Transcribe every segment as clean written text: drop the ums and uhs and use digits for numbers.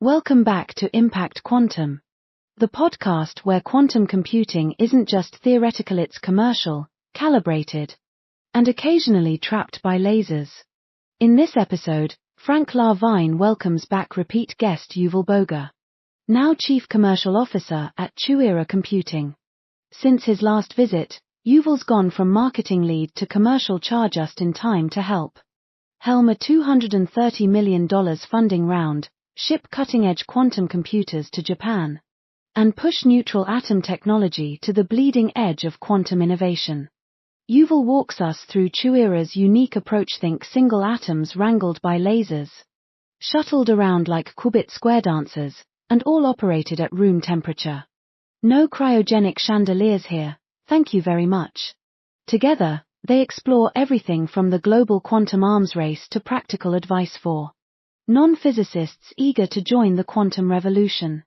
Welcome back to Impact Quantum, the podcast where quantum computing isn't just theoretical, it's commercial, calibrated, and occasionally trapped by lasers. In this episode, Frank Vigne welcomes back repeat guest Yuval Boger, now Chief Commercial Officer at Quera Computing. Since his last visit, Yuval's gone from marketing lead to commercial CHA just in time to help helm a $230 million funding round, ship cutting-edge quantum computers to Japan, and push neutral atom technology to the bleeding edge of quantum innovation. Yuval walks us through Quera's unique approach. Think single atoms wrangled by lasers, shuttled around like qubit square dancers, and all operated at room temperature. No cryogenic chandeliers here, thank you very much. Together, they explore everything from the global quantum arms race to practical advice for non-physicists eager to join the quantum revolution.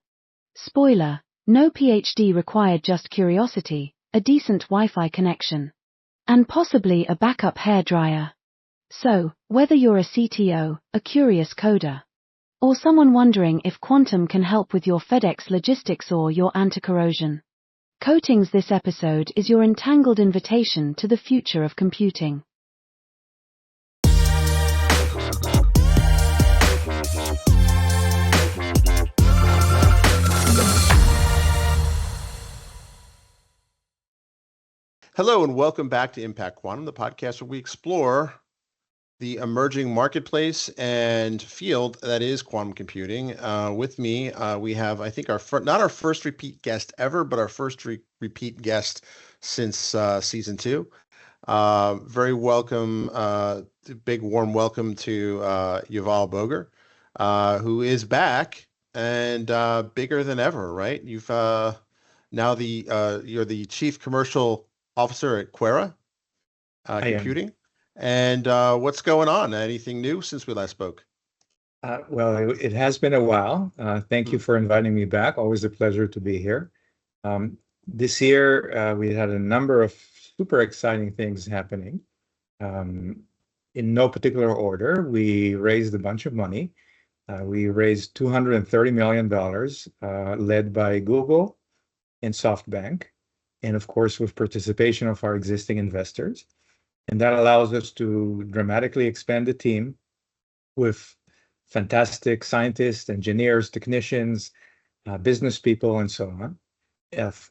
Spoiler, no PhD required, just curiosity, a decent Wi-Fi connection, and possibly a backup hairdryer. So, whether you're a CTO, a curious coder, or someone wondering if quantum can help with your FedEx logistics or your anti-corrosion coatings, this episode is your entangled invitation to the future of computing. Hello and welcome back to Impact Quantum, the podcast where we explore the emerging marketplace and field that is quantum computing. With me, we have, I think, not our first repeat guest ever, but our first repeat guest since season 2. Very welcome, big warm welcome to Yuval Boger, who is back and bigger than ever, right? You've now you're the Chief Commercial Officer at Quera Computing. And what's going on? Anything new since we last spoke? Well, it has been a while. Thank you for inviting me back. Always a pleasure to be here. This year, we had a number of super exciting things happening. In no particular order, we raised a bunch of money. We raised $230 million, led by Google and SoftBank, and of course, with participation of our existing investors. And that allows us to dramatically expand the team with fantastic scientists, engineers, technicians, business people, and so on.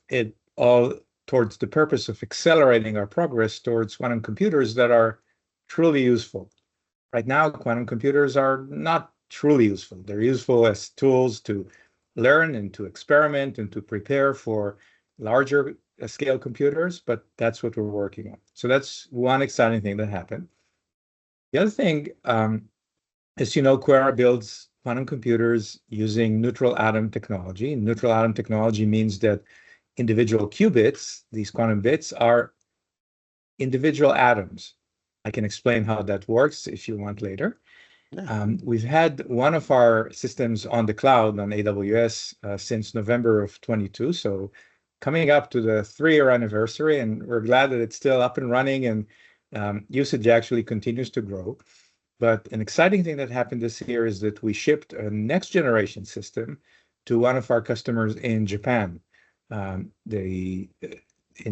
It all towards the purpose of accelerating our progress towards quantum computers that are truly useful. Right now, quantum computers are not truly useful. They're useful as tools to learn and to experiment and to prepare for larger scale computers, but that's what we're working on. So that's one exciting thing that happened. The other thing, as you know, Quera builds quantum computers using neutral atom technology. Neutral atom technology means that individual qubits, these quantum bits, are individual atoms. I can explain how that works if you want later. Yeah. We've had one of our systems on the cloud on AWS since November of 22, so coming up to the 3-year anniversary, and we're glad that it's still up and running, and usage actually continues to grow. But an exciting thing that happened this year is that we shipped a next generation system to one of our customers in Japan. In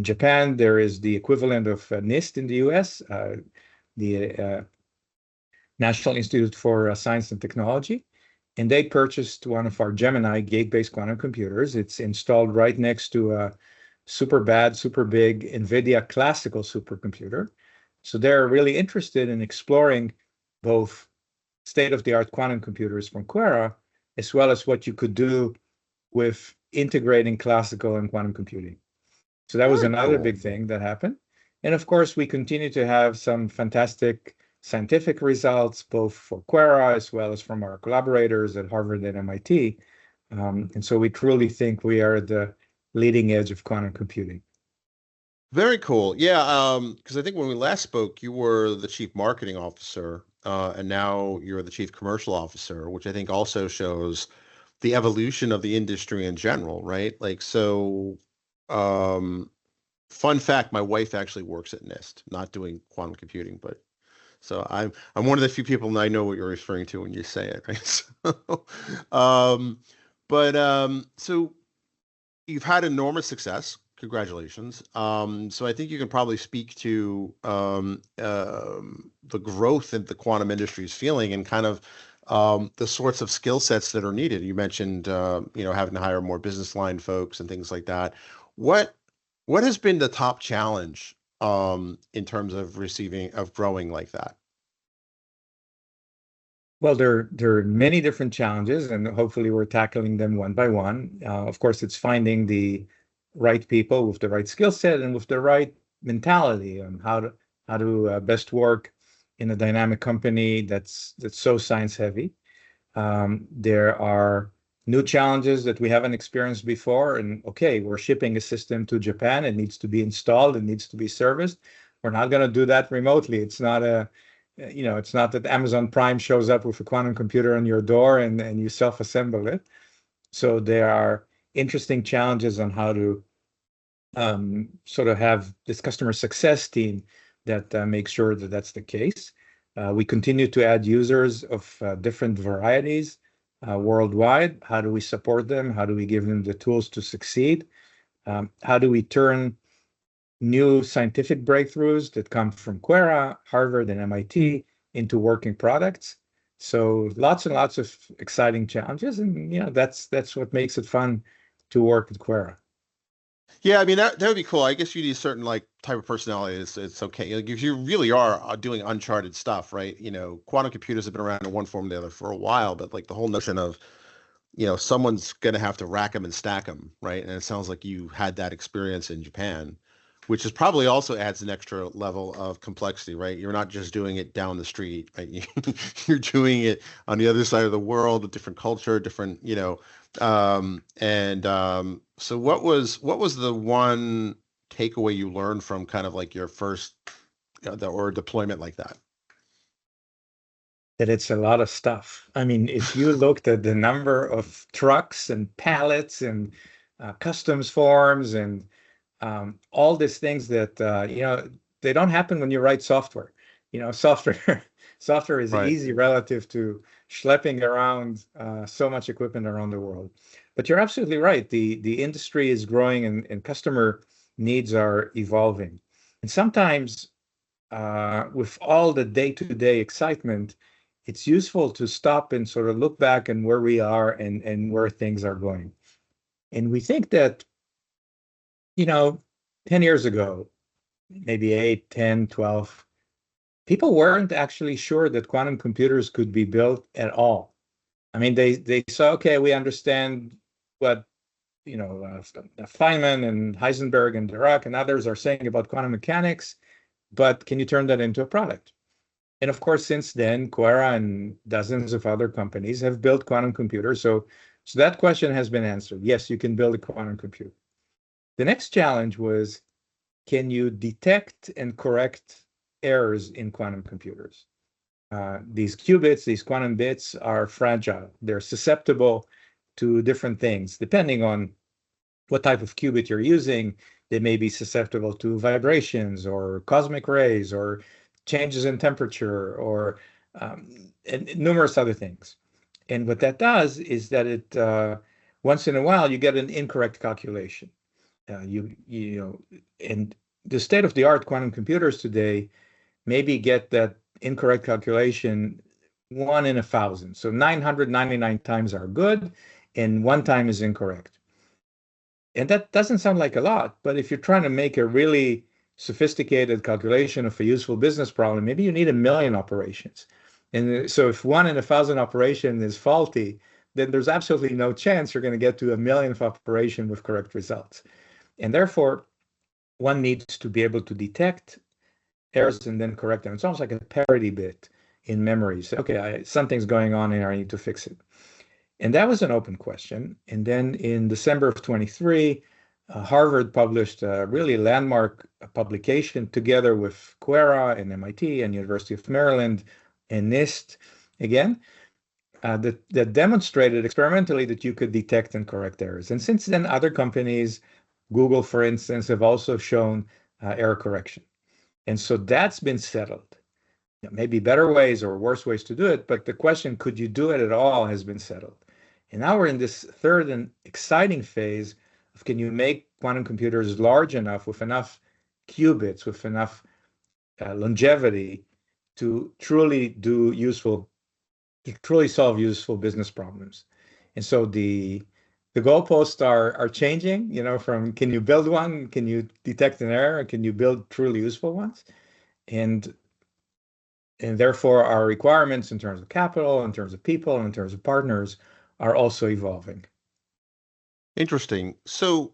Japan, there is the equivalent of NIST in the US, the National Institute for Science and Technology. And they purchased one of our Gemini gate-based quantum computers. It's installed right next to a super big NVIDIA classical supercomputer. So they're really interested in exploring both state-of-the-art quantum computers from Quera, as well as what you could do with integrating classical and quantum computing. So that was another big thing that happened. And of course, we continue to have some fantastic scientific results, both for Quera as well as from our collaborators at Harvard and MIT. And so we truly think we are at the leading edge of quantum computing. Very cool. Yeah, because I think when we last spoke, you were the Chief Marketing Officer, and now you're the Chief Commercial Officer, which I think also shows the evolution of the industry in general, right? Like, so, fun fact, my wife actually works at NIST, not doing quantum computing, but So I'm one of the few people and I know what you're referring to when you say it, right? So, um, so you've had enormous success. Congratulations. So I think you can probably speak to the growth that the quantum industry is feeling and kind of the sorts of skill sets that are needed. You mentioned having to hire more business line folks and things like that. What what has been the top challenge in terms of growing like that? Well, there are many different challenges, and hopefully we're tackling them one by one. Of course, it's finding the right people with the right skill set and with the right mentality on how to best work in a dynamic company that's so science heavy. There are new challenges that we haven't experienced before, and okay, we're shipping a system to Japan. It needs to be installed. It needs to be serviced. We're not going to do that remotely. It's not that Amazon Prime shows up with a quantum computer on your door and you self-assemble it. So there are interesting challenges on how to sort of have this customer success team that makes sure that that's the case. We continue to add users of different varieties worldwide. How do we support them? How do we give them the tools to succeed? How do we turn new scientific breakthroughs that come from Quera, Harvard, and MIT into working products? So lots and lots of exciting challenges, and that's what makes it fun to work at Quera. Yeah, I mean that would be cool. I guess you need a certain like type of personality. It's okay. Like if you really are doing uncharted stuff, right? Quantum computers have been around in one form or the other for a while, but like the whole notion of someone's gonna have to rack them and stack them, right? And it sounds like you had that experience in Japan, which is probably also adds an extra level of complexity, right? You're not just doing it down the street, right? You're doing it on the other side of the world, a different culture, different, so what was the one takeaway you learned from kind of like your first or deployment like that? That it's a lot of stuff. I mean, if you looked at the number of trucks and pallets and customs forms and all these things that they don't happen when you write software. Software software is Right. easy relative to schlepping around so much equipment around the world. But you're absolutely right. The industry is growing and customer needs are evolving. And sometimes with all the day-to-day excitement, it's useful to stop and sort of look back and where we are and where things are going. And we think that, 10 years ago, maybe 8, 10, 12, people weren't actually sure that quantum computers could be built at all. I mean, they saw, okay, we understand what, Feynman and Heisenberg and Dirac and others are saying about quantum mechanics, but can you turn that into a product? And of course, since then, Quera and dozens of other companies have built quantum computers. So that question has been answered. Yes, you can build a quantum computer. The next challenge was, can you detect and correct errors in quantum computers? These qubits, these quantum bits are fragile. They're susceptible to different things. Depending on what type of qubit you're using, they may be susceptible to vibrations or cosmic rays or changes in temperature or and numerous other things. And what that does is that it once in a while you get an incorrect calculation. And the state of the art quantum computers today maybe get that incorrect calculation 1 in 1,000. So 999 times are good and 1 time is incorrect. And that doesn't sound like a lot, but if you're trying to make a really sophisticated calculation of a useful business problem, maybe you need 1,000,000 operations. And so if 1 in 1,000 operation is faulty, then there's absolutely no chance you're going to get to 1,000,000th operation with correct results. And therefore, one needs to be able to detect errors and then correct them. It's almost like a parity bit in memory. So, okay, something's going on here, I need to fix it. And that was an open question. And then in December of 23, Harvard published a really landmark publication together with Quera and MIT and University of Maryland and NIST again, that demonstrated experimentally that you could detect and correct errors. And since then, other companies, Google, for instance, have also shown error correction. And so that's been settled. maybe better ways or worse ways to do it, but the question, could you do it at all, has been settled. And now we're in this third and exciting phase of, can you make quantum computers large enough with enough qubits, with enough longevity to truly solve useful business problems. And so the goalposts are changing, from, can you build one, can you detect an error, can you build truly useful ones? And therefore our requirements in terms of capital, in terms of people, and in terms of partners are also evolving. Interesting. So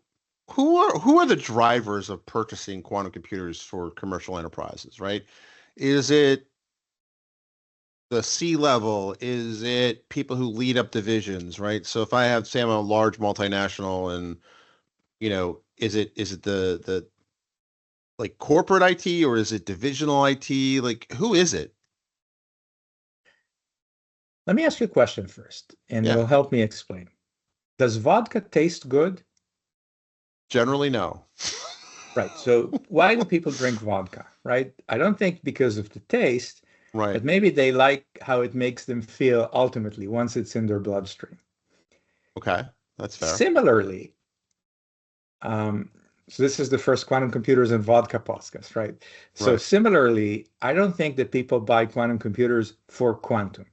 who are the drivers of purchasing quantum computers for commercial enterprises, right? Is it the C-level? Is it people who lead up divisions, right? So if I have, say, I'm a large multinational, and is it the like corporate IT, or is it divisional IT? Like, who is it? Let me ask you a question first, and Yeah. it'll help me explain. Does vodka taste good? Generally, no. Right. So why do people drink vodka, right? I don't think because of the taste, Right. but maybe they like how it makes them feel ultimately once it's in their bloodstream. Okay, that's fair. Similarly, so this is the first quantum computers and vodka podcast, right? So Right. similarly, I don't think that people buy quantum computers for quantum.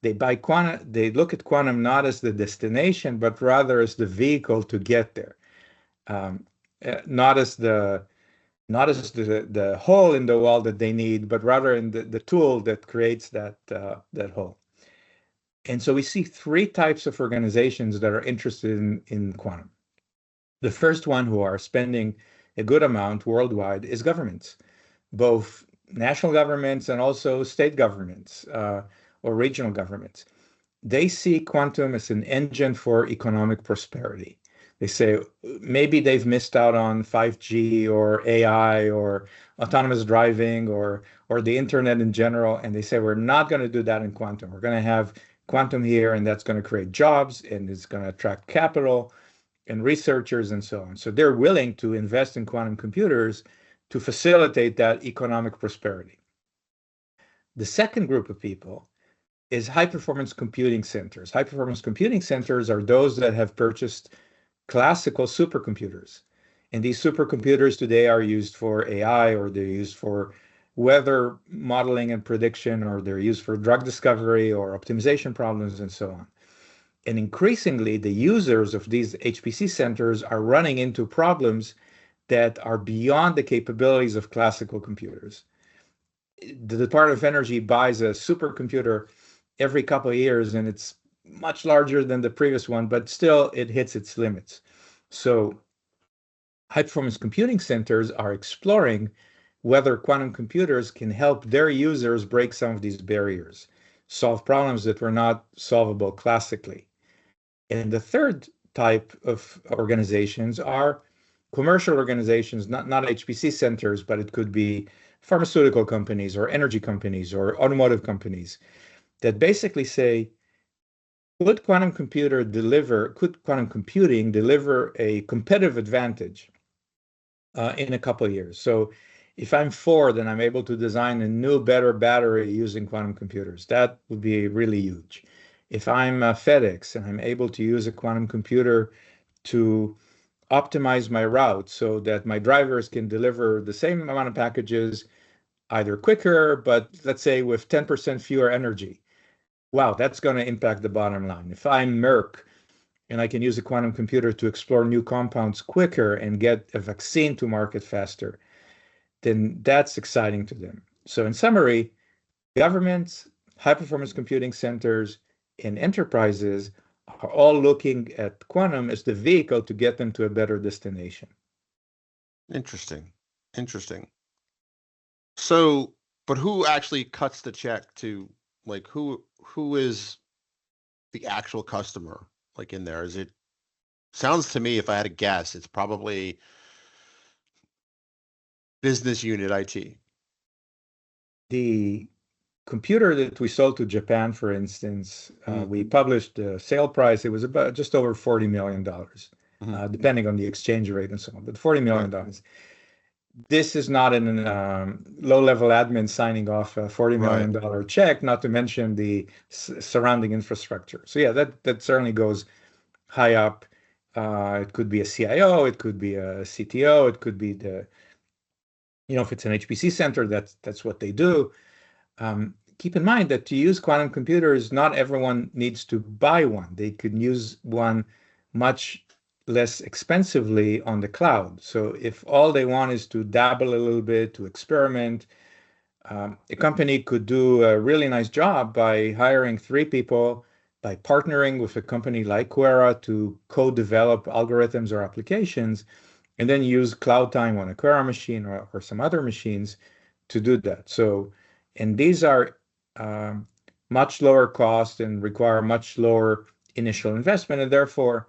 They look at quantum not as the destination, but rather as the vehicle to get there. Not as the hole in the wall that they need, but rather in the tool that creates that hole. And so we see three types of organizations that are interested in quantum. The first one, who are spending a good amount worldwide, is governments, both national governments and also state governments or regional governments. They see quantum as an engine for economic prosperity. They say maybe they've missed out on 5G or AI or autonomous driving or the internet in general, and they say we're not going to do that in quantum. We're going to have quantum here, and that's going to create jobs, and it's going to attract capital and researchers and so on. So they're willing to invest in quantum computers to facilitate that economic prosperity. The second group of people is high-performance computing centers. High-performance computing centers are those that have purchased classical supercomputers. And these supercomputers today are used for AI, or they're used for weather modeling and prediction, or they're used for drug discovery or optimization problems and so on. And increasingly, the users of these HPC centers are running into problems that are beyond the capabilities of classical computers. The Department of Energy buys a supercomputer every couple of years, and it's much larger than the previous one, but still it hits its limits. So high-performance computing centers are exploring whether quantum computers can help their users break some of these barriers, solve problems that were not solvable classically. And the third type of organizations are commercial organizations, not HPC centers, but it could be pharmaceutical companies or energy companies or automotive companies that basically say, could quantum computing deliver a competitive advantage in a couple of years? So if I'm Ford and I'm able to design a new, better battery using quantum computers, that would be really huge. If I'm FedEx and I'm able to use a quantum computer to optimize my route so that my drivers can deliver the same amount of packages either quicker, but let's say with 10% fewer energy, wow, that's going to impact the bottom line. If I'm Merck and I can use a quantum computer to explore new compounds quicker and get a vaccine to market faster, then that's exciting to them. So in summary, governments, high-performance computing centers, and enterprises are all looking at quantum as the vehicle to get them to a better destination. Interesting. So, but who actually cuts the check to, like, who is the actual customer, like, in there? Sounds to me, if I had to guess, it's probably business unit IT. The computer that we sold to Japan, for instance, we published the sale price. It was about just over $40 million, depending on the exchange rate and so on, but $40 million. this is not an low-level admin signing off a $40 Right. million check, not to mention the surrounding infrastructure. So yeah, that certainly goes high up. It could be a CIO, it could be a CTO, it could be if it's an HPC center, that's what they do. Keep in mind that to use quantum computers, not everyone needs to buy one. They could use one much less expensively on the cloud. So if all they want is to dabble a little bit, to experiment, a company could do a really nice job by hiring 3 people, by partnering with a company like Quera to co-develop algorithms or applications, and then use cloud time on a Quera machine or some other machines to do that. So, and these are much lower cost and require much lower initial investment, and therefore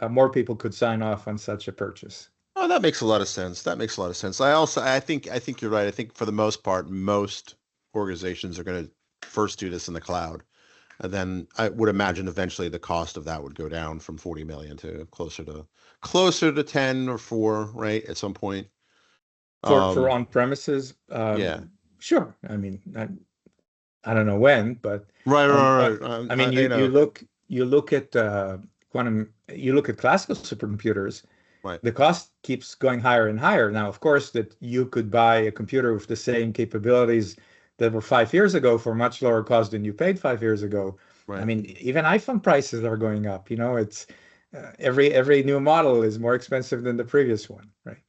more people could sign off on such a purchase. Oh, that makes a lot of sense. That makes a lot of sense. I think you're right. I think for the most part, most organizations are going to first do this in the cloud. And then I would imagine eventually the cost of that would go down from 40 million to closer to 10 or 4, right? At some point. For on-premises, Yeah. sure. I mean, I don't know when, but Right, right, right. I mean, you look at you look at classical supercomputers. Right. The cost keeps going higher and higher. Now, of course, that you could buy a computer with the same capabilities that were 5 years ago for much lower cost than you paid 5 years ago. I Right. mean, even iPhone prices are going up. It's every new model is more expensive than the previous one, right?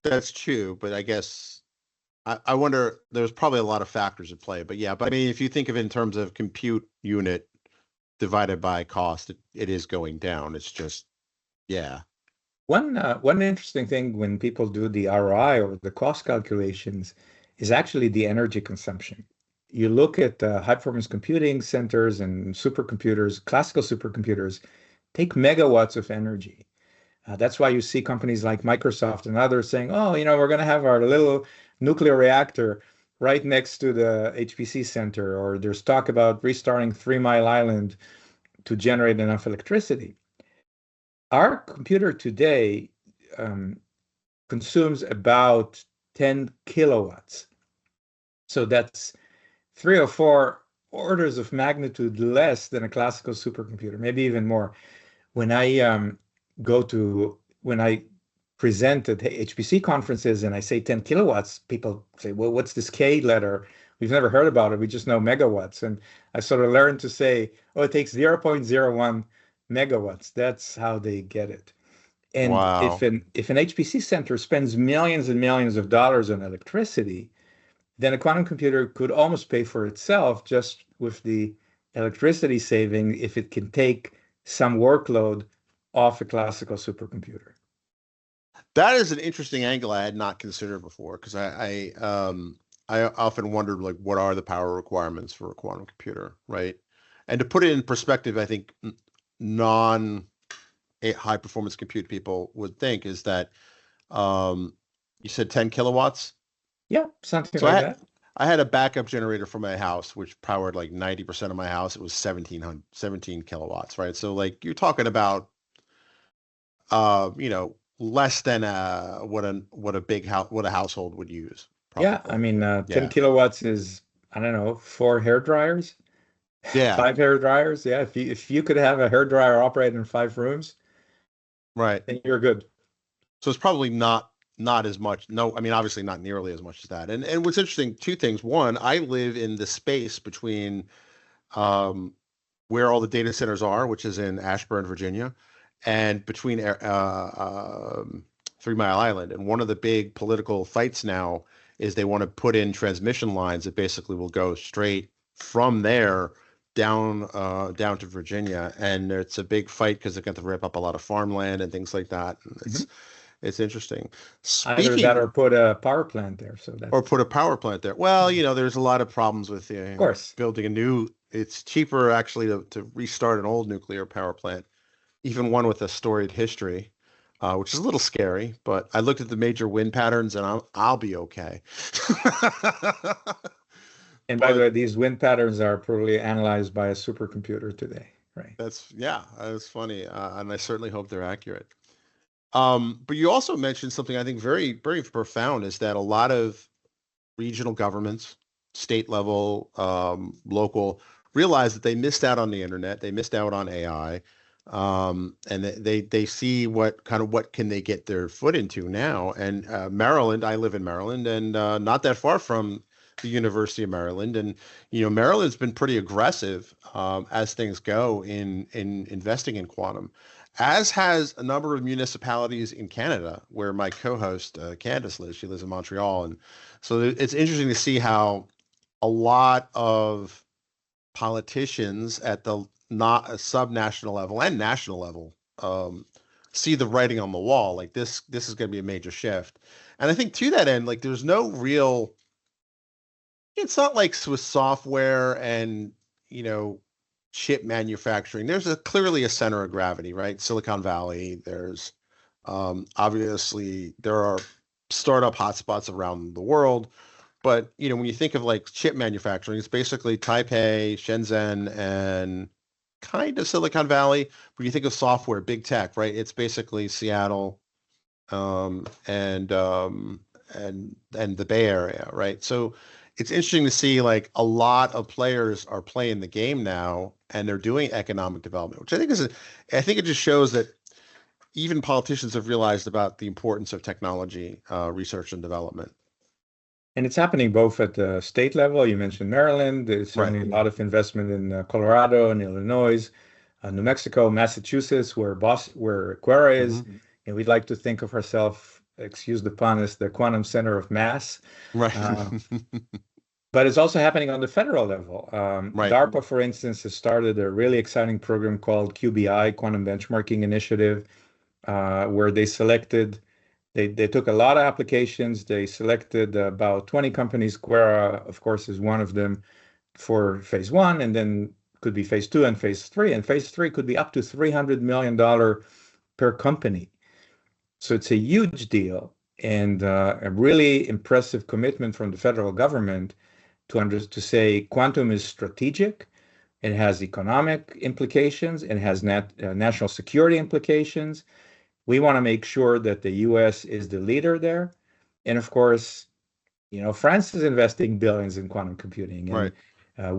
That's true, but I guess I wonder there's probably a lot of factors at play. But yeah, but I mean, if you think of it in terms of compute unit divided by cost, it is going down. It's just, yeah. One interesting thing when people do the ROI or the cost calculations is actually the energy consumption. You look at high-performance computing centers and supercomputers, classical supercomputers, take megawatts of energy. That's why you see companies like Microsoft and others saying, oh, we're going to have our little nuclear reactor right next to the HPC center, or there's talk about restarting 3 Mile Island to generate enough electricity. Our computer today consumes about 10 kilowatts. So that's 3 or 4 orders of magnitude less than a classical supercomputer, maybe even more. When I when I present at HPC conferences and I say 10 kilowatts, people say, well, what's this K letter? We've never heard about it. We just know megawatts. And I sort of learned to say, oh, it takes 0.01 megawatts. That's how they get it. And if Wow. an HPC center spends millions and millions of dollars on electricity, then a quantum computer could almost pay for itself just with the electricity saving if it can take some workload off a classical supercomputer. That is an interesting angle I had not considered before because I often wondered like what are the power requirements for a quantum computer, right? And to put it in perspective, I think non high performance compute people would think is that you said 10 kilowatts. Yeah, something So like that. I had a backup generator for my house which powered like 90% of my house. It was 17 kilowatts, right? So like you're talking about less than what a household would use Yeah, I probably. mean, 10 Yeah. kilowatts is, I don't know, 4 hair dryers, Yeah. 5 hair dryers. Yeah, if you could have a hair dryer operate in 5 rooms, Right. then you're good. So it's probably not as much. No, I mean obviously not nearly as much as that. And what's interesting, two things. One, I live in the space between um where all the data centers are, which is in Ashburn, Virginia, and between 3 Mile Island. And one of the big political fights now is they want to put in transmission lines that basically will go straight from there down to Virginia. And it's a big fight because they're going to rip up a lot of farmland and things like that. And Mhm. it's interesting. Either that Speaking or put a power plant there. So or that's, put a power plant there. Well, there's a lot of problems with of course. building a new. It's cheaper actually to restart an old nuclear power plant, even one with a storied history, which is a little scary. But I looked at the major wind patterns, and I'll be okay. And by the But way, these wind patterns are probably analyzed by a supercomputer today, right? that's funny, and I certainly hope they're accurate. But you also mentioned something I think very, very profound is that a lot of regional governments, state level, local, realize that they missed out on the internet, they missed out on AI, and they see what can they get their foot into now. And Maryland, I live in Maryland, and not that far from the University of Maryland, and Maryland's been pretty aggressive as things go in investing in quantum. As has a number of municipalities in Canada, where my co-host Candace lives. She lives in Montreal, and so it's interesting to see how a lot of politicians at the not a subnational level and national level see the writing on the wall. Like this is going to be a major shift. And I think to that end, like there's no real. It's not like with software and chip manufacturing. There's clearly a center of gravity, right? Silicon Valley. There's obviously there are startup hotspots around the world. But when you think of like chip manufacturing, it's basically Taipei, Shenzhen, and kind of Silicon Valley. When you think of software, big tech, right? It's basically Seattle, and the Bay Area, right? So it's interesting to see like a lot of players are playing the game now, and they're doing economic development, which I think it just shows that even politicians have realized about the importance of technology research and development. And it's happening both at the state level. You mentioned Maryland. There's certainly a lot of investment in Colorado and Illinois, New Mexico, Massachusetts, where Quera is. And we'd like to think of ourselves, excuse the pun, as the quantum center of mass. Right. But it's also happening on the federal level. DARPA, for instance, has started a really exciting program called QBI, Quantum Benchmarking Initiative, where they took a lot of applications. They selected about 20 companies. Quera, of course, is one of them for phase 1, and then could be phase 2 and phase 3. And phase 3 could be up to $300 million per company. So it's a huge deal, and a really impressive commitment from the federal government to say quantum is strategic. It has economic implications. It has national security implications. We want to make sure that the U.S. is the leader there. And of course, France is investing billions in quantum computing. And right.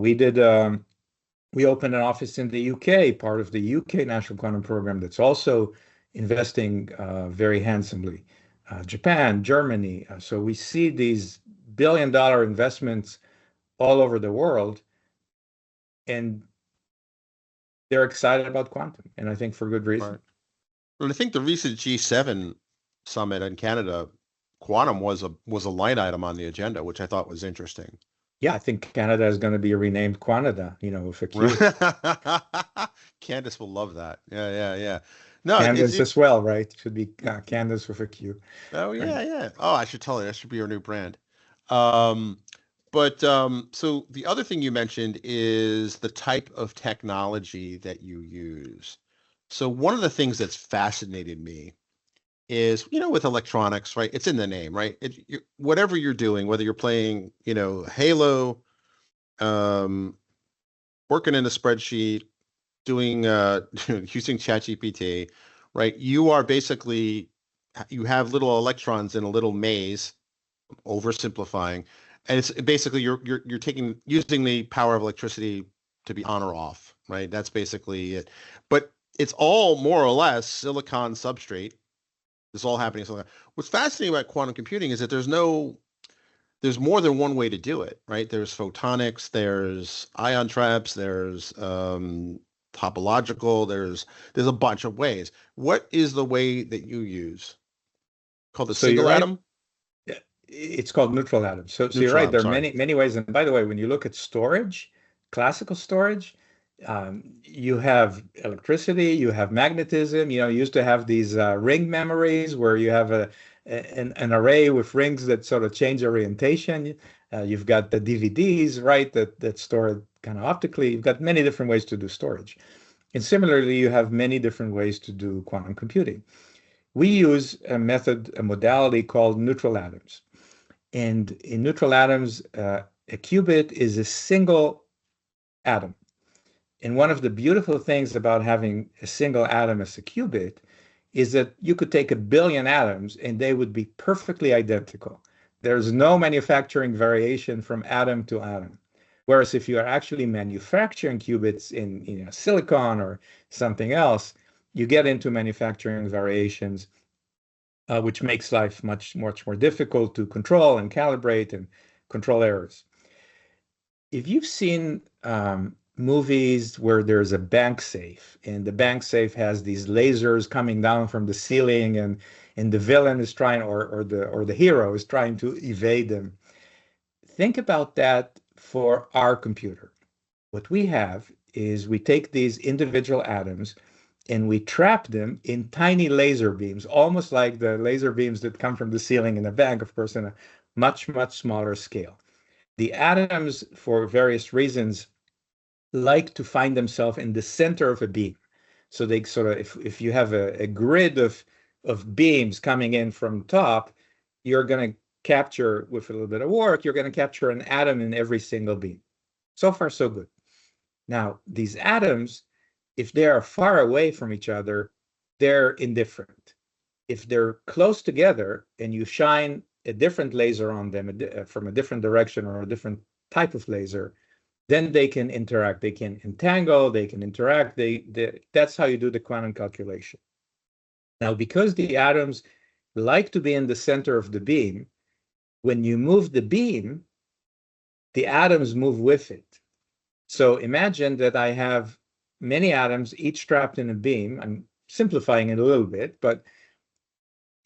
We opened an office in the UK, part of the UK National Quantum Program, that's also investing very handsomely. Japan, Germany. So we see these billion-dollar investments all over the world, and they're excited about quantum, and I think for good reason. Right. And I think the recent G7 summit in Canada, quantum was a line item on the agenda, which I thought was interesting. Yeah, I think Canada is going to be renamed Quanada, with a Q. Candace will love that. Yeah. No, Candace as well, right? It should be Candace with a Q. Oh, yeah. Oh, I should tell her. That should be our new brand. So the other thing you mentioned is the type of technology that you use. So one of the things that's fascinated me is, with electronics, right? It's in the name, right? Whatever you're doing, whether you're playing, Halo, working in a spreadsheet, doing using ChatGPT, right? You have little electrons in a little maze, oversimplifying, and it's basically you're using the power of electricity to be on or off, right? That's basically it. But it's all more or less silicon substrate. It's all happening in silicon. What's fascinating about quantum computing is that there's more than one way to do it, right? There's photonics, there's ion traps, there's topological, there's a bunch of ways. What is the way that you use? Called the single atom? Yeah, it's called neutral atom. So you're right. There are many ways. And by the way, when you look at storage, classical storage, you have electricity, you have magnetism. You used to have these ring memories where you have an array with rings that sort of change orientation. You've got the DVDs, right, that store it kind of optically. You've got many different ways to do storage. And similarly, you have many different ways to do quantum computing. We use a modality called neutral atoms. And in neutral atoms, a qubit is a single atom. And one of the beautiful things about having a single atom as a qubit is that you could take 1 billion atoms and they would be perfectly identical. There's no manufacturing variation from atom to atom. Whereas if you are actually manufacturing qubits in silicon or something else, you get into manufacturing variations, which makes life much more difficult to control and calibrate and control errors. If you've seen movies where there's a bank safe and the bank safe has these lasers coming down from the ceiling, and the villain is trying, or the hero is trying to evade them, think about that for our computer. What we have is we take these individual atoms and we trap them in tiny laser beams, almost like the laser beams that come from the ceiling in a bank, of course, in a much, much smaller scale. The atoms, for various reasons, like to find themselves in the center of a beam. So they sort of, if you have a grid of beams coming in from top, you're going to capture, with a little bit of work, you're going to capture an atom in every single beam. So far, so good. Now, these atoms, if they are far away from each other, they're indifferent. If they're close together and you shine a different laser on them from a different direction or a different type of laser, then they can interact. They can entangle, they can interact. That's how you do the quantum calculation. Now, because the atoms like to be in the center of the beam, when you move the beam, the atoms move with it. So imagine that I have many atoms, each trapped in a beam. I'm simplifying it a little bit, but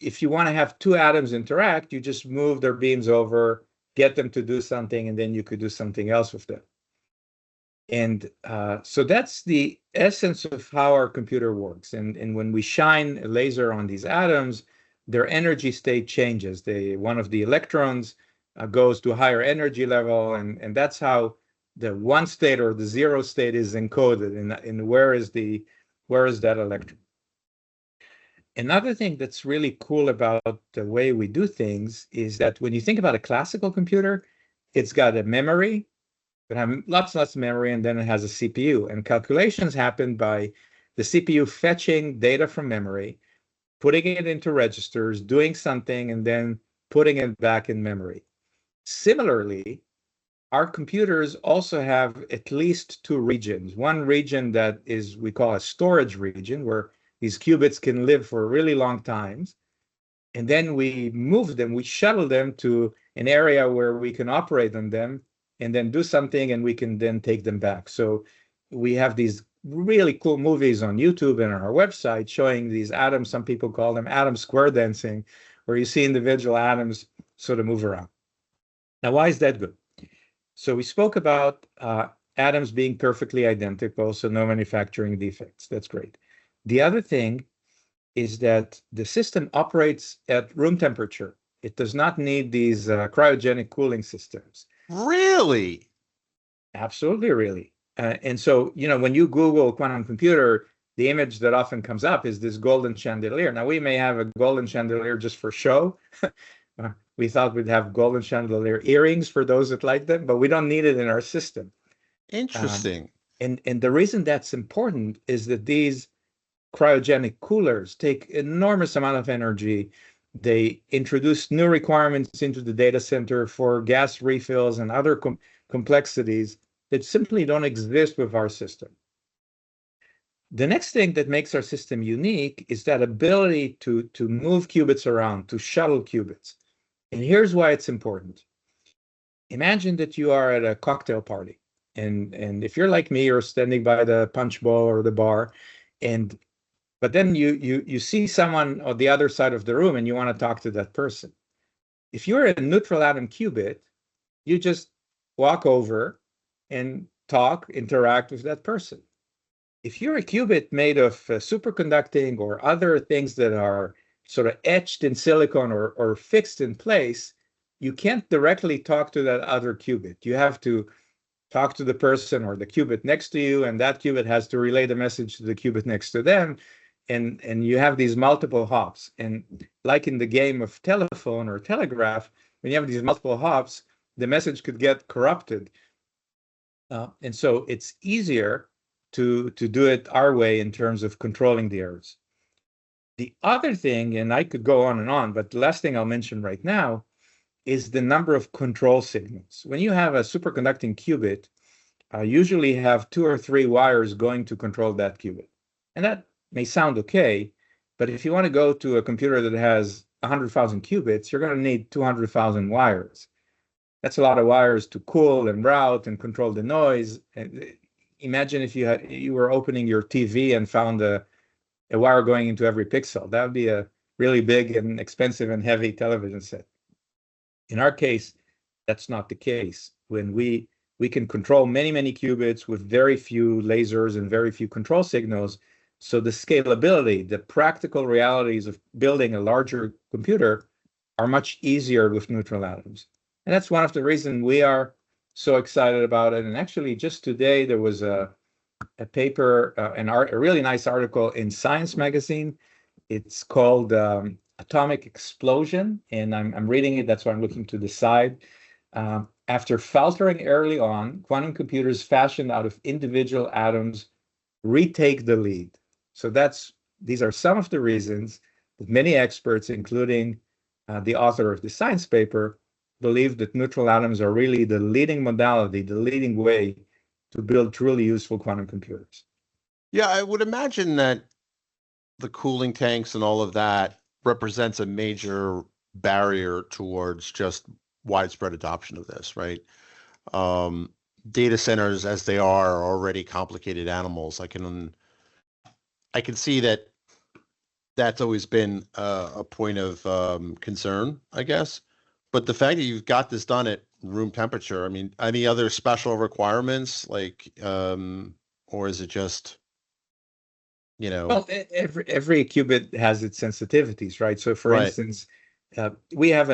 if you want to have two atoms interact, you just move their beams over, get them to do something, and then you could do something else with them. And so that's the essence of how our computer works. And when we shine a laser on these atoms, their energy state changes. One of the electrons goes to a higher energy level, and that's how the one state or the zero state is encoded in where is that electron. Another thing that's really cool about the way we do things is that when you think about a classical computer, it's got a memory, it has lots of memory, and then it has a CPU. And calculations happen by the CPU fetching data from memory, putting it into registers, doing something, and then putting it back in memory. Similarly, our computers also have at least two regions. One region that we call a storage region, where these qubits can live for really long times. And then we move them, we shuttle them to an area where we can operate on them and then do something, and we can then take them back. So we have these really cool movies on YouTube and on our website showing these atoms. Some people call them atom square dancing, where you see individual atoms sort of move around. Now, why is that good? So we spoke about atoms being perfectly identical, so no manufacturing defects. That's great. The other thing is that the system operates at room temperature. It does not need these cryogenic cooling systems. Really? Absolutely, really. And so, when you Google quantum computer, the image that often comes up is this golden chandelier. Now, we may have a golden chandelier just for show. We thought we'd have golden chandelier earrings for those that like them, but we don't need it in our system. Interesting. And the reason that's important is that these cryogenic coolers take enormous amount of energy. They introduce new requirements into the data center for gas refills and other complexities that simply don't exist with our system. The next thing that makes our system unique is that ability to move qubits around, to shuttle qubits. And here's why it's important. Imagine that you are at a cocktail party, and if you're like me, you're standing by the punch bowl or the bar, but then you see someone on the other side of the room and you want to talk to that person. If you're a neutral atom qubit, you just walk over and interact with that person. If you're a qubit made of superconducting or other things that are sort of etched in silicon or fixed in place, you can't directly talk to that other qubit. You have to talk to the person or the qubit next to you, and that qubit has to relay the message to the qubit next to them. And you have these multiple hops. And like in the game of telephone or telegraph, when you have these multiple hops, the message could get corrupted. And so it's easier to do it our way in terms of controlling the errors. The other thing, and I could go on, but the last thing I'll mention right now is the number of control signals. When you have a superconducting qubit, usually have 2 or 3 wires going to control that qubit. And that may sound okay, but if you want to go to a computer that has 100,000 qubits, you're going to need 200,000 wires. That's a lot of wires to cool and route and control the noise. Imagine if you were opening your TV and found a wire going into every pixel. That would be a really big and expensive and heavy television set. In our case, that's not the case. When we can control many, many qubits with very few lasers and very few control signals. So the scalability, the practical realities of building a larger computer are much easier with neutral atoms. And that's one of the reasons we are so excited about it. And actually, just today, there was a paper, a really nice article in Science magazine. It's called Atomic Explosion, and I'm reading it. That's why I'm looking to the side. After faltering early on, quantum computers fashioned out of individual atoms retake the lead. So these are some of the reasons that many experts, including the author of the Science paper, believe that neutral atoms are really the leading modality, the leading way to build truly useful quantum computers. Yeah, I would imagine that the cooling tanks and all of that represents a major barrier towards just widespread adoption of this, right? Data centers, as they are already complicated animals, I can see that that's always been a point of concern, I guess. But the fact that you've got this done at room temperature, I mean, any other special requirements, like, or is it just, Well, every qubit has its sensitivities, right? So for instance, we have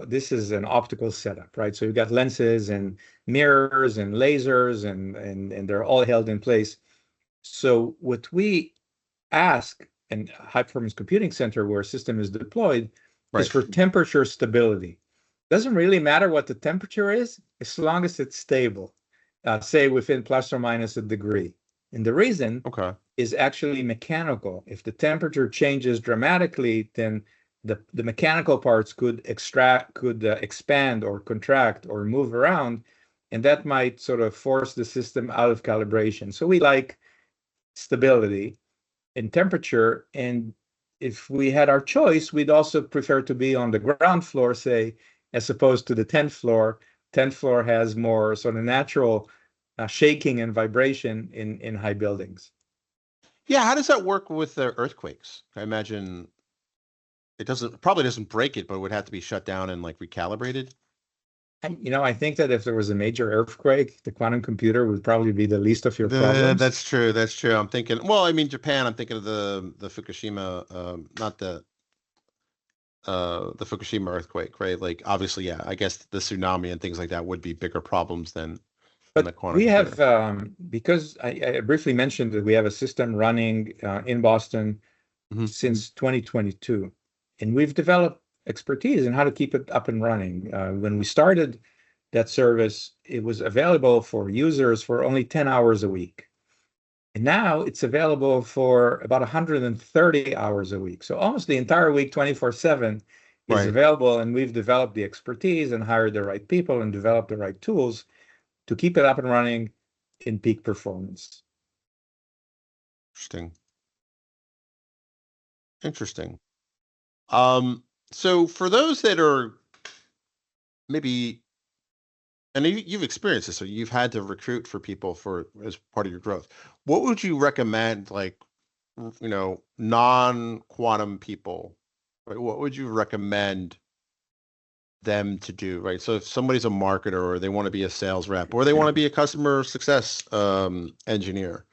this is an optical setup, right? So you've got lenses and mirrors and lasers and they're all held in place. So what we ask in high performance computing center where a system is deployed is for temperature stability. Doesn't really matter what the temperature is as long as it's stable, say within plus or minus a degree. And the reason is actually mechanical. If the temperature changes dramatically, then the mechanical parts could expand or contract or move around, and that might sort of force the system out of calibration. So we like stability in temperature, and if we had our choice, we'd also prefer to be on the ground floor, say, as opposed to the 10th floor. 10th floor has more sort of natural shaking and vibration in high buildings. Yeah, how does that work with the earthquakes? I imagine it probably doesn't break it, but it would have to be shut down and like recalibrated. I think that if there was a major earthquake, the quantum computer would probably be the least of your problems. That's true. That's true. I'm thinking, well, I mean, Japan, I'm thinking of the Fukushima, not the Fukushima earthquake, right? Like, obviously, yeah, I guess the tsunami and things like that would be bigger problems than the quantum we computer. have, because I briefly mentioned that we have a system running in Boston since 2022, and we've developed expertise in how to keep it up and running. When we started that service, it was available for users for only 10 hours a week. And now it's available for about 130 hours a week. So almost the entire week, 24/7 is available. And we've developed the expertise and hired the right people and developed the right tools to keep it up and running in peak performance. Interesting. So for those that are maybe, and you've experienced this, so you've had to recruit for people as part of your growth. What would you recommend, like, non-quantum people, right? What would you recommend them to do, right? So if somebody's a marketer or they want to be a sales rep or they want to be a customer success engineer,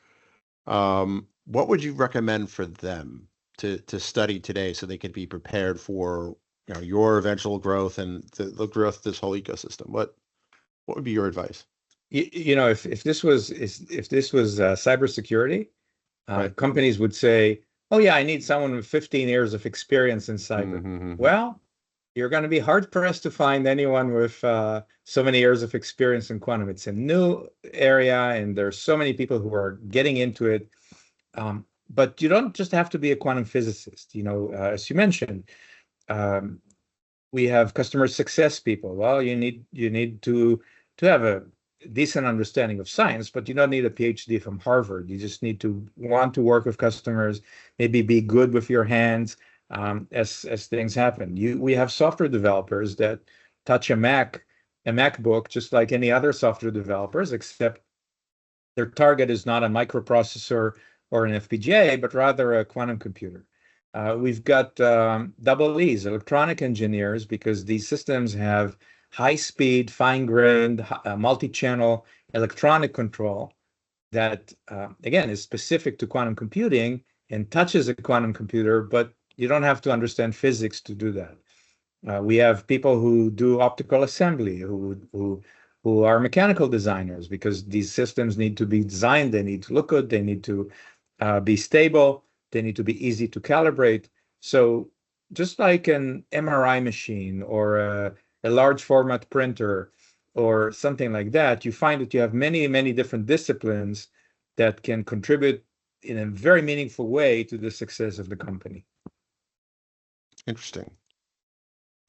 what would you recommend for them to study today so they could be prepared for your eventual growth and the growth of this whole ecosystem? What would be your advice? If this was cybersecurity, companies would say, "Oh yeah, I need someone with 15 years of experience in cyber." Well, you're going to be hard pressed to find anyone with so many years of experience in quantum. It's a new area, and there's so many people who are getting into it. But you don't just have to be a quantum physicist. As you mentioned, we have customer success people. Well, you need to have a decent understanding of science, but you don't need a PhD from Harvard. You just need to want to work with customers, maybe be good with your hands as things happen. We have software developers that touch a MacBook just like any other software developers, except their target is not a microprocessor or an FPGA, but rather a quantum computer. We've got double E's, electronic engineers, because these systems have high-speed, fine-grained, multi-channel electronic control that, again, is specific to quantum computing and touches a quantum computer, but you don't have to understand physics to do that. We have people who do optical assembly, who are mechanical designers, because these systems need to be designed, they need to look good, they need to be stable, they need to be easy to calibrate. So just like an MRI machine or a large format printer or something like that, you find that you have many, many different disciplines that can contribute in a very meaningful way to the success of the company. Interesting.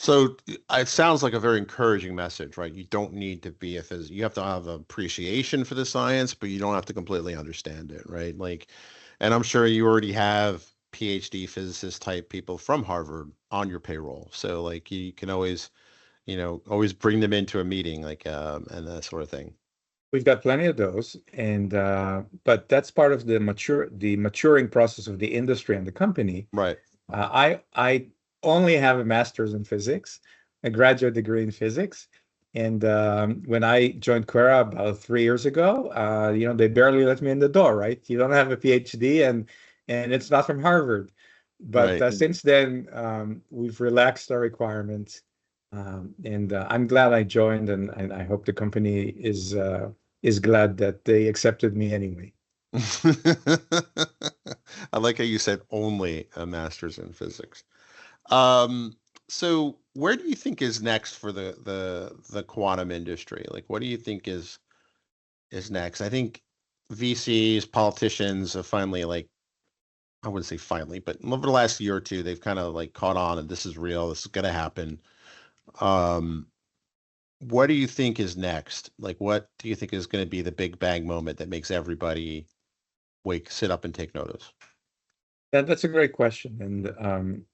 So it sounds like a very encouraging message, right? You don't need to be a physicist. You have to have appreciation for the science, but you don't have to completely understand it, right? Like, and I'm sure you already have PhD physicist type people from Harvard on your payroll. So like you can always, always bring them into a meeting, like and that sort of thing. We've got plenty of those, and but that's part of the maturing process of the industry and the company. Right. I only have a master's in physics, a graduate degree in physics, and when I joined Quera about 3 years ago, they barely let me in the door. Right? You don't have a PhD, and it's not from Harvard. But Right. since then, we've relaxed our requirements, and I'm glad I joined, and I hope the company is glad that they accepted me anyway. I like how you said only a master's in physics. So where do you think is next for the quantum industry? Like, what do you think is next? I think VCs, politicians have finally, like, I wouldn't say finally, but over the last year or two, they've kind of like caught on and this is real. This is going to happen. What do you think is next? Like, what do you think is going to be the big bang moment that makes everybody sit up and take notice? That's a great question. And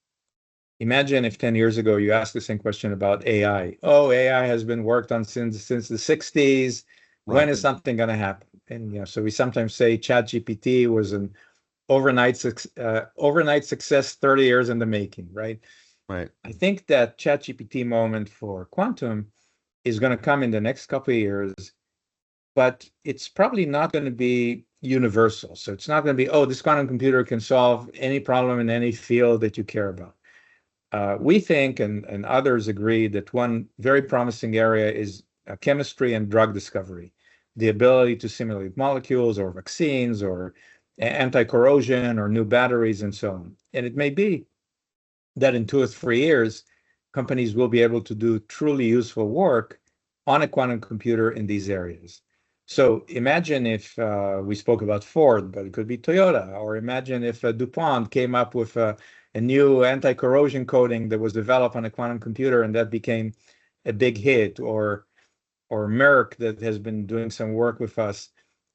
imagine if 10 years ago you asked the same question about AI. Oh, AI has been worked on since the 60s. When is something going to happen? And so we sometimes say ChatGPT was an overnight success 30 years in the making, right? Right. I think that ChatGPT moment for quantum is going to come in the next couple of years, but it's probably not going to be universal. So it's not going to be, oh, this quantum computer can solve any problem in any field that you care about. We think, and others agree, that one very promising area is chemistry and drug discovery, the ability to simulate molecules or vaccines or anti-corrosion or new batteries and so on. And it may be that in 2 or 3 years, companies will be able to do truly useful work on a quantum computer in these areas. So imagine if we spoke about Ford, but it could be Toyota, or imagine if DuPont came up with a new anti-corrosion coating that was developed on a quantum computer and that became a big hit, or Merck, that has been doing some work with us,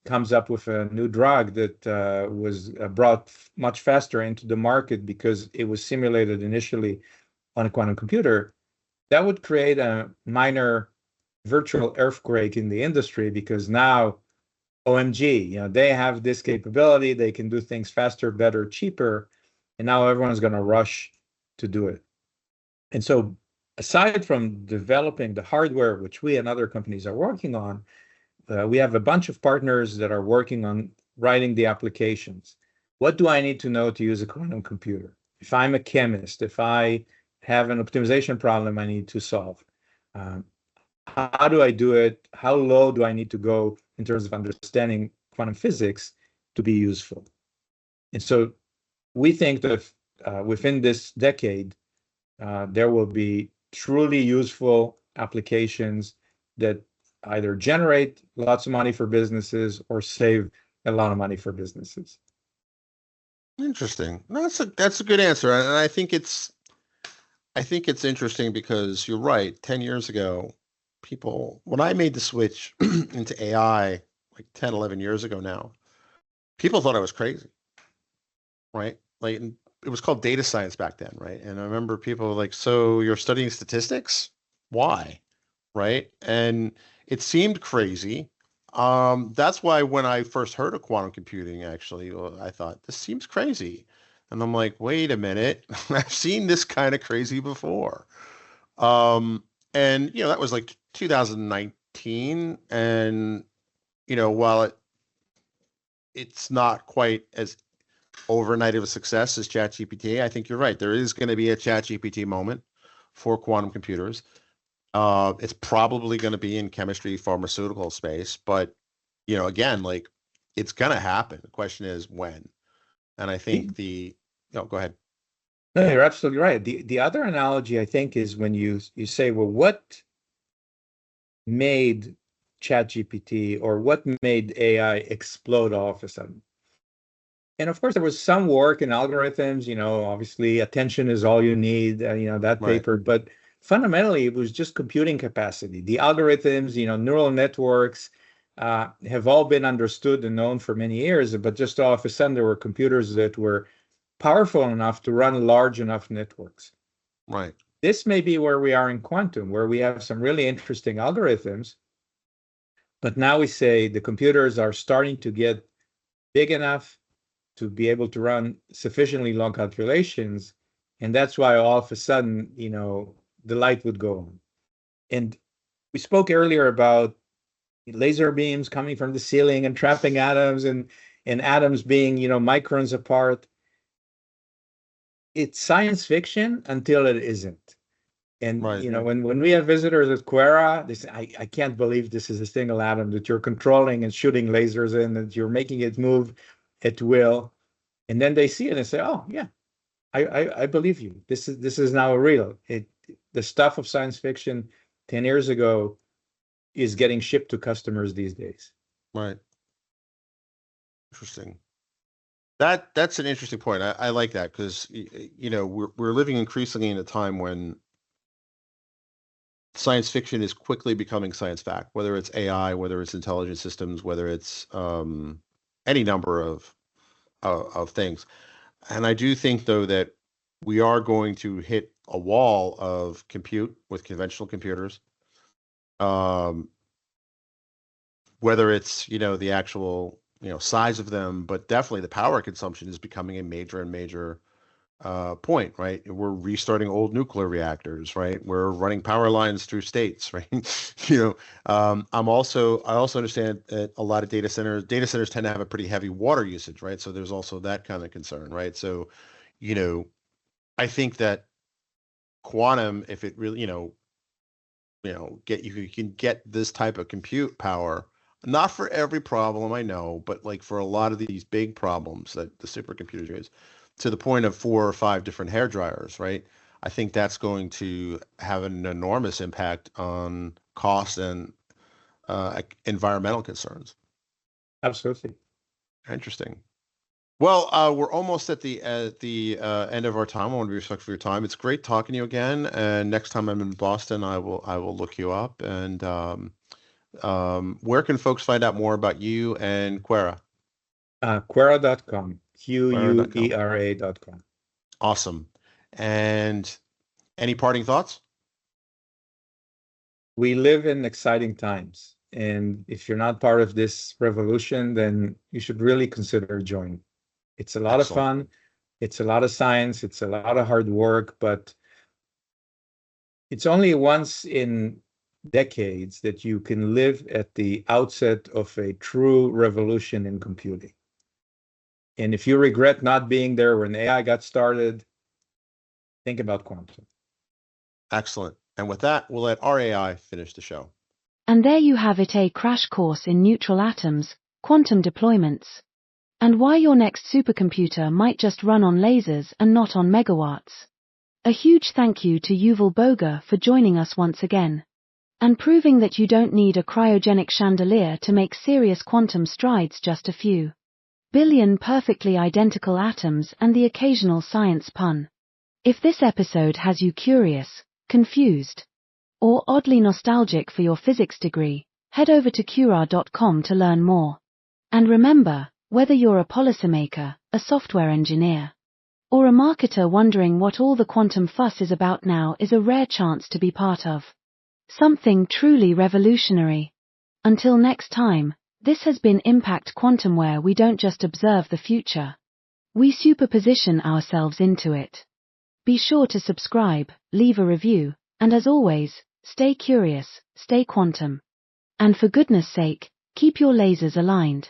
comes up with a new drug that was brought much faster into the market because it was simulated initially on a quantum computer. That would create a minor virtual earthquake in the industry, because now, OMG, they have this capability, they can do things faster, better, cheaper, and now everyone's going to rush to do it. And so aside from developing the hardware, which we and other companies are working on, we have a bunch of partners that are working on writing the applications. What do I need to know to use a quantum computer? If I'm a chemist, if I have an optimization problem I need to solve, how do I do it? How low do I need to go in terms of understanding quantum physics to be useful? And so we think that within this decade, there will be truly useful applications that either generate lots of money for businesses or save a lot of money for businesses. Interesting. No, that's a good answer, and I think it's interesting because you're right. 10 years ago, when I made the switch into AI, like 10, 11 years ago now, people thought I was crazy, right? Like, and it was called data science back then, right? And I remember people were like, "So you're studying statistics? Why?" Right? And it seemed crazy. That's why when I first heard of quantum computing, actually, I thought this seems crazy. And I'm like, wait a minute, I've seen this kind of crazy before. Um, and that was like 2019, and while it's not quite as overnight of a success as ChatGPT, I think you're right. There is going to be a ChatGPT moment for quantum computers. It's probably going to be in chemistry, pharmaceutical space, but again, like it's going to happen. The question is when. And I think go ahead. No, you're absolutely right. The other analogy I think is when you say, well, what made ChatGPT or what made AI explode all of a sudden? And of course, there was some work in algorithms, obviously attention is all you need, that Right. paper, but fundamentally it was just computing capacity. The algorithms, neural networks have all been understood and known for many years, but just all of a sudden there were computers that were powerful enough to run large enough networks. Right. This may be where we are in quantum, where we have some really interesting algorithms, but now we say the computers are starting to get big enough to be able to run sufficiently long calculations. And that's why all of a sudden, the light would go on. And we spoke earlier about laser beams coming from the ceiling and trapping atoms and atoms being, microns apart. It's science fiction until it isn't. And Right. when we have visitors at Quera, they say, I can't believe this is a single atom that you're controlling and shooting lasers in, that you're making it move at will. And then they see it and say, oh yeah, I believe you. This is now real. The stuff of science fiction 10 years ago is getting shipped to customers these days. Right. Interesting. That's an interesting point. I like that because we're living increasingly in a time when science fiction is quickly becoming science fact, whether it's AI, whether it's intelligent systems, whether it's any number of things. And I do think, though, that we are going to hit a wall of compute with conventional computers. Whether it's, the actual, size of them, but definitely the power consumption is becoming a major point, right? We're restarting old nuclear reactors, right? We're running power lines through states, right? I also understand that a lot of data centers tend to have a pretty heavy water usage, right? So there's also that kind of concern, right? So, I think that quantum, if it really, you can get this type of compute power, not for every problem, I know, but like for a lot of these big problems that the supercomputers use, to the point of 4 or 5 different hair dryers, right? I think that's going to have an enormous impact on cost and environmental concerns. Absolutely. Interesting. Well, we're almost at the end of our time. I want to be respectful of your time. It's great talking to you again. And next time I'm in Boston, I will look you up. And where can folks find out more about you and Quera? Quera.com. Quera.com. Quera.com. Awesome. And any parting thoughts? We live in exciting times. And if you're not part of this revolution, then you should really consider joining. It's a lot of fun. It's a lot of science. It's a lot of hard work, but it's only once in decades that you can live at the outset of a true revolution in computing. And if you regret not being there when AI got started, think about quantum. Excellent. And with that, we'll let our AI finish the show. And there you have it, a crash course in neutral atoms, quantum deployments, and why your next supercomputer might just run on lasers and not on megawatts. A huge thank you to Yuval Boger for joining us once again, and proving that you don't need a cryogenic chandelier to make serious quantum strides, just a few. billion perfectly identical atoms and the occasional science pun. If this episode has you curious, confused, or oddly nostalgic for your physics degree, head over to Quera.com to learn more. And remember, whether you're a policymaker, a software engineer, or a marketer wondering what all the quantum fuss is about now is a rare chance to be part of something truly revolutionary. Until next time, this has been Impact Quantum, where we don't just observe the future, we superposition ourselves into it. Be sure to subscribe, leave a review, and as always, stay curious, stay quantum. And for goodness sake, keep your lasers aligned.